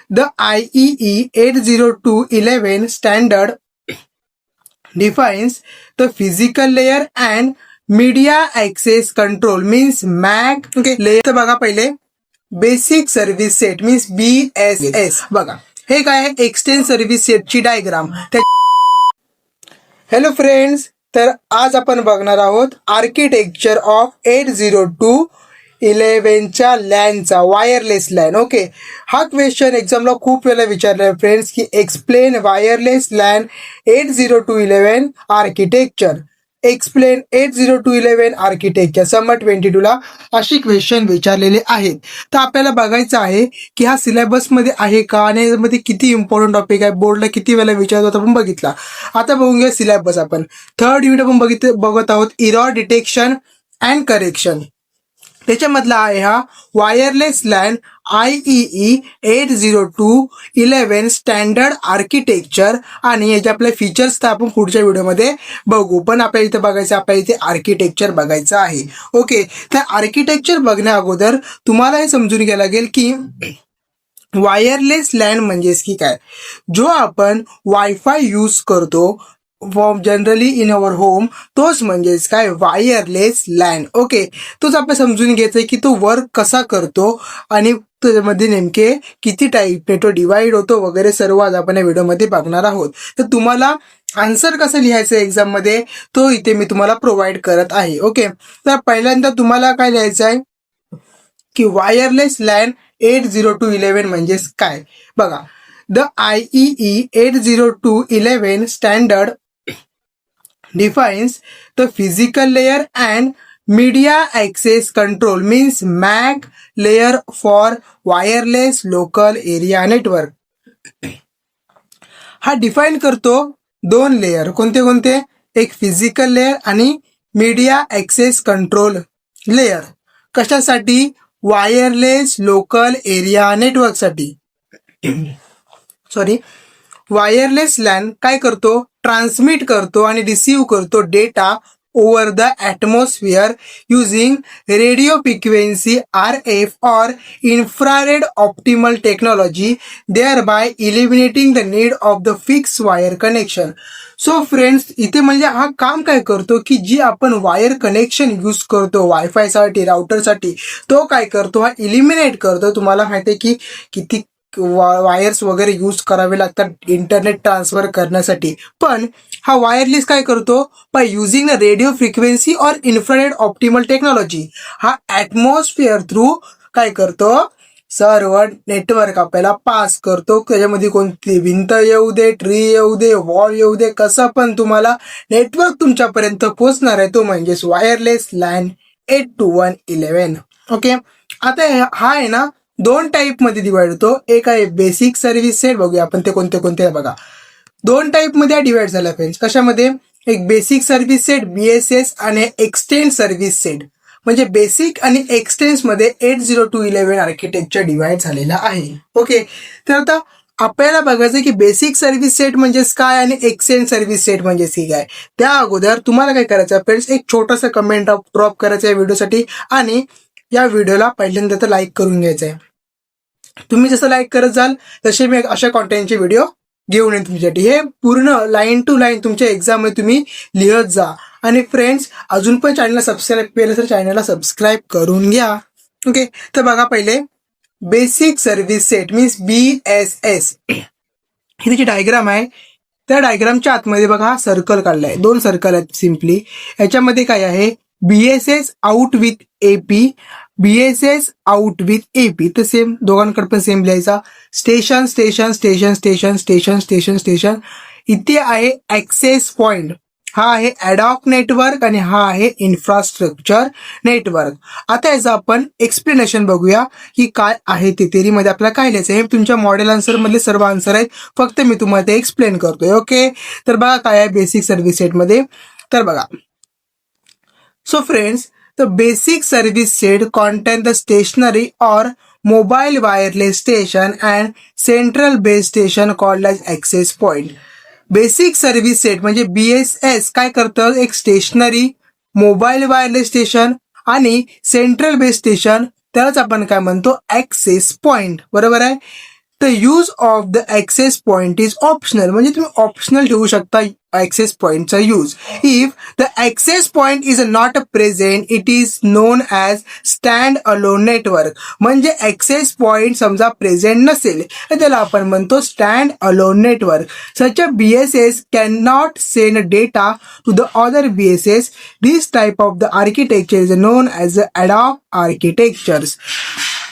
The IEEE 802.11 standard defines the physical layer and media access control means MAC layer. तर बघा पहिले basic service set means BSS. बघा हे काय आहे, एक्सटेंड सर्व्हिस सेटची डायग्राम. हॅलो फ्रेंड्स, तर आज आपण बघणार आहोत आर्किटेक्चर ऑफ 802.11च्या लॅनचा वायरलेस लॅन. ओके, हा क्वेश्चन एक्झामला खूप वेळा विचारला आहे फ्रेंड्स की explain wireless LAN 802.11 architecture. Explain 802.11 architecture summer 22ला अशी क्वेश्चन विचारलेले आहेत. तर आपल्याला बघायचं आहे की हा सिलेबसमध्ये आहे का आणि यामध्ये किती इम्पॉर्टंट टॉपिक आहे, बोर्डला किती वेळा विचारतो आपण बघितला. आता बघून घ्या सिलेबस. आपण थर्ड युनिट आपण बघत आहोत इरॉर डिटेक्शन अँड करेक्शन. त्याच्यामधला आहे हा wireless LAN IEEE 802.11 standard architecture. आणि याचे आपले फीचर्स तर आपण पुढच्या व्हिडिओमध्ये बघू, पण आपल्याला इथे बघायचं, आपल्याला इथे आर्किटेक्चर बघायचं आहे. ओके, तर आर्किटेक्चर बघण्या अगोदर तुम्हाला हे समजून घ्यायला लागेल की वायरलेस लॅन म्हणजेच की काय. जो आपण वायफाय यूज करतो जनरली इन अवर होम, तोच म्हणजेच काय वायरलेस लॅन. ओके, तोच आपण समजून घ्यायचं की तो वर्क कसा करतो आणि त्याच्यामध्ये नेमके किती टाईपने तो डिवाइड होतो वगैरे सर्व आज आपण या व्हिडिओमध्ये बघणार आहोत. तर तुम्हाला आन्सर कसं लिहायचं एक्झाममध्ये तो इथे मी तुम्हाला प्रोव्हाइड करत आहे. ओके, तर पहिल्यांदा तुम्हाला काय लिहायचं आहे की वायरलेस लॅन 802.11 म्हणजेच काय. बघा, the IEEE 802.11 standard defines the physical layer and media access control means MAC layer for wireless local area network. हा डिफाईन करतो दोन लेयर. कोणते कोणते? एक फिजिकल लेयर आणि मीडिया ॲक्सेस कंट्रोल लेयर. कशासाठी? वायरलेस लोकल एरिया नेटवर्कसाठी. सॉरी, वायरलेस लॅन काय करतो? ट्रान्समिट करतो आणि रिसीव्ह करतो data over the atmosphere using radio frequency RF or infrared optimal technology, thereby eliminating the need of the fix wire connection. So friends, इथे म्हणजे हा काम काय करतो की जी आपण वायर कनेक्शन यूज करतो वायफायसाठी, राउटरसाठी, तो काय करतो? हा इलिमिनेट करतो. तुम्हाला माहिती आहे की किती वायर्स वगैरे यूज करावे लागतात इंटरनेट ट्रान्सफर करण्यासाठी, पण हा वायरलेस काय करतो? Bye using the radio frequency और इन्फ्रारेड ऑप्टिमल टेक्नॉलॉजी, हा ॲटमॉस्फिअर थ्रू काय करतो? सर्व नेटवर्क आपल्याला पास करतो. त्याच्यामध्ये कोणती भिंत येऊ दे, ट्री येऊ दे, वॉल येऊ दे, कसं पण तुम्हाला नेटवर्क तुमच्यापर्यंत पोहोचणार आहे, तो म्हणजेच वायरलेस लॅन 802.11. ओके, आता हा आहे ना दोन टाईप मध्ये डिवाइड होतो. एक आहे बेसिक सर्व्हिस सेट. बघूया आपण ते कोणते कोणते. बघा, दोन टाईप मध्ये डिवाइड झाला फ्रेंड्स. कशामध्ये? एक बेसिक सर्व्हिस सेट BSS आणि एक्सटेंड सर्व्हिस सेट. म्हणजे बेसिक आणि एक्सटेंड मध्ये 802.11 आर्किटेक्चर डिवाइड झालेला आहे. ओके, तर आता आपल्याला बघायचं की बेसिक सर्व्हिस सेट म्हणजेच काय आणि एक्सटेंड सर्व्हिस सेट म्हणजेच काय. त्या अगोदर तुम्हाला काय करायचं फ्रेंड्स, एक छोटासा कमेंट ड्रॉप करायचा या व्हिडिओसाठी आणि या व्हिडिओला पहिल्यांदा तर लाईक करून घ्यायचं आहे. तुम्ही जसं लाईक करत जाल तसे मी अशा कॉन्टेंटचे व्हिडिओ घेऊन येईन तुमच्यासाठी. हे पूर्ण लाईन टू लाईन तुमच्या एक्झाममध्ये तुम्ही लिहत जा. आणि फ्रेंड्स, अजून पण चॅनलला सबस्क्राईब केलं तर चॅनलला सबस्क्राईब करून घ्या. ओके, तर बघा पहिले basic service set means BSS. ही त्याची डायग्राम आहे. त्या डायग्रामच्या आतमध्ये बघा हा सर्कल काढलाय, दोन सर्कल आहेत सिम्पली. याच्यामध्ये काय आहे? BSS out with AP, BSS out with AP. तर सेम दोघांकडे पण सेम लिहायचा. Station station station station station station station. इथे आहे ॲक्सेस पॉइंट, हा आहे ॲडॉक नेटवर्क आणि हा आहे इन्फ्रास्ट्रक्चर नेटवर्क. आता याचं आपण एक्सप्लेनेशन बघूया की काय आहे ते. थेरीमध्ये आपल्याला काय लिहायचं. हे तुमच्या मॉडेल आन्सर मधले सर्व आन्सर आहेत, फक्त मी तुम्हाला ते एक्सप्लेन करतोय. ओके, तर बघा काय आहे बेसिक सर्व्हिस सेट मध्ये. तर बघा, so friends, the basic service set contain the stationary or mobile wireless station and central base station called as access point. Basic service set म्हणजे BSS काय करतं? एक स्टेशनरी, मोबाईल वायरलेस स्टेशन आणि central base station, त्यालाच आपण काय म्हणतो? Access point. बरोबर आहे. The use of the access point is optional, म्हणजे तुम्ही ऑप्शनल ठेवू शकता ॲक्सेस पॉइंटचा use. If the access point is not present it is known as stand alone network. म्हणजे ॲक्सेस पॉइंट समजा प्रेझेंट नसेल तर त्याला आपण म्हणतो stand alone network. Such a BSS can not send data to the other BSS. This type of the architecture is known as ad hoc architectures.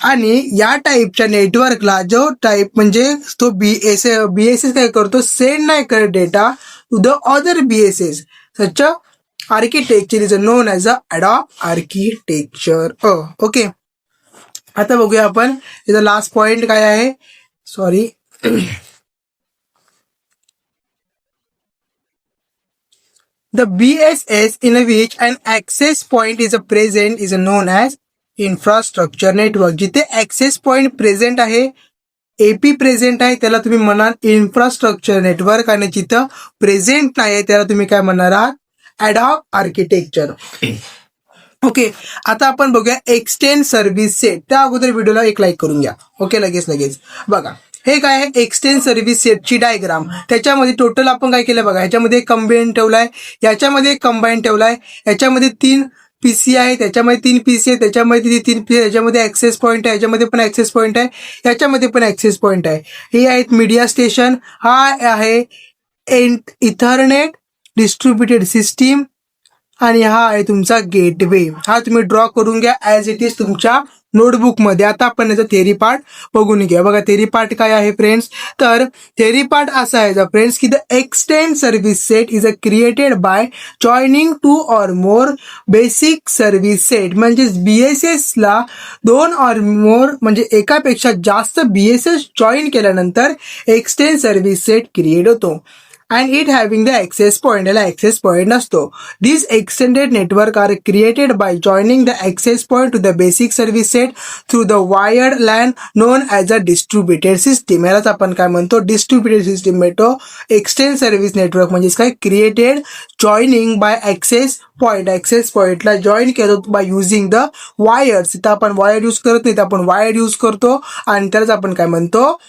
आणि या टाईपच्या नेटवर्कला जो टाईप म्हणजे तो BSS काय करतो, सेंड नाही करत data to the other BSS. Such architecture is known as ad hoc architecture. Okay, आता बघूया आपण याचा लास्ट पॉइंट काय आहे. Sorry, the BSS in which an access point is present is known as infrastructure network. जिथे access point present आहे, AP present आहे, त्याला तुम्ही म्हणाल इन्फ्रास्ट्रक्चर नेटवर्क. आणि जिथं प्रेझेंट नाही त्याला तुम्ही काय म्हणणार आहात, ॲडॉक आर्किटेक्चर. ओके, आता आपण बघूया एक्सटेंड सर्व्हिस सेट. त्या अगोदर व्हिडिओला एक लाईक करून घ्या. ओके, लगेच बघा हे काय आहे, एक्सटेंड सर्व्हिस सेटची डायग्राम. त्याच्यामध्ये टोटल आपण काय केलं बघा, ह्याच्यामध्ये कंबाईन ठेवलाय, याच्यामध्ये कंबाईन ठेवलाय, याच्यामध्ये 3 PC आहे, त्याच्यामध्ये 3 PC आहे, त्याच्यामध्ये 3 PC आहे, याच्यामध्ये ॲक्सेस पॉईंट आहे, याच्यामध्ये पण ॲक्सेस पॉईंट आहे, याच्यामध्ये पण ॲक्सेस पॉईंट आहे. हे आहेत मीडिया स्टेशन, हा आहे इथरनेट डिस्ट्रीब्युटेड सिस्टीम, आणि हा आहे तुमचा गेटवे. हा तुम्ही ड्रॉ करून घ्या ॲज इट इज तुमच्या नोटबुकमध्ये. आता आपण याचा थेरी पार्ट बघून घ्या. बघा थेरी पार्ट काय आहे फ्रेंड्स, तर थेरी पार्ट असा आहे फ्रेंड्स की the extend service set is created by joining 2 or more basic service set. म्हणजे BSS ला 2 or more म्हणजे एकापेक्षा जास्त BSS जॉईन केल्यानंतर एक्सटेंड सर्व्हिस सेट क्रिएट होतो. and it having the access point, याला access point नसतो. These extended network are created by joining the access point to the basic service set through the wired LAN known as a distributed system. यालाच आपण काय म्हणतो, distributed system म्हणतो. Extend service network म्हणजे काय, created joining by access point. Access पॉइंटला join केलं by using the wires. इथं आपण वायर यूज करत नाही, इथं आपण वायर यूज करतो, आणि त्यालाच आपण काय म्हणतो,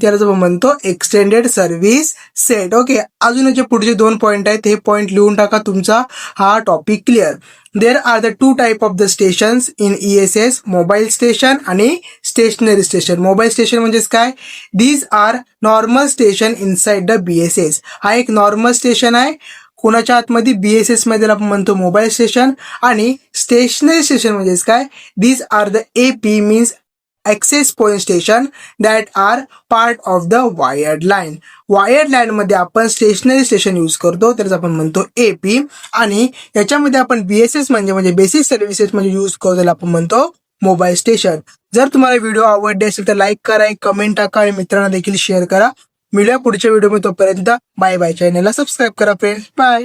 त्यालाच आपण म्हणतो एक्सटेंडेड सर्व्हिस सेट. ओके, अजून जे पुढचे 2 पॉईंट आहेत हे पॉईंट लिहून टाका, तुमचा हा topic clear. There are the 2 type of the stations in ESS, mobile station आणि स्टेशनरी स्टेशन. मोबाईल स्टेशन म्हणजेच काय, these are normal station inside the BSS. हा एक नॉर्मल स्टेशन आहे कोणाच्या आतमध्ये, BSS मध्ये आपण म्हणतो मोबाईल स्टेशन. आणि स्टेशनरी स्टेशन म्हणजेच काय, these are the AP means access point station that are part of the wired line. Wired line मध्ये आपण स्टेशनरी स्टेशन यूज करतो, त्याच आपण म्हणतो AP. आणि याच्यामध्ये आपण BSS म्हणजे बेसिक सर्व्हिसेस म्हणजे यूज करतो, त्याला आपण म्हणतो मोबाईल स्टेशन. जर तुम्हाला व्हिडिओ आवडले असेल तर लाईक करा, कमेंट टाका आणि मित्रांना देखील शेअर करा. मिळूया पुढच्या व्हिडिओमध्ये, तोपर्यंत बाय बाय. चॅनलला सबस्क्राईब करा फ्रेंड्स, बाय.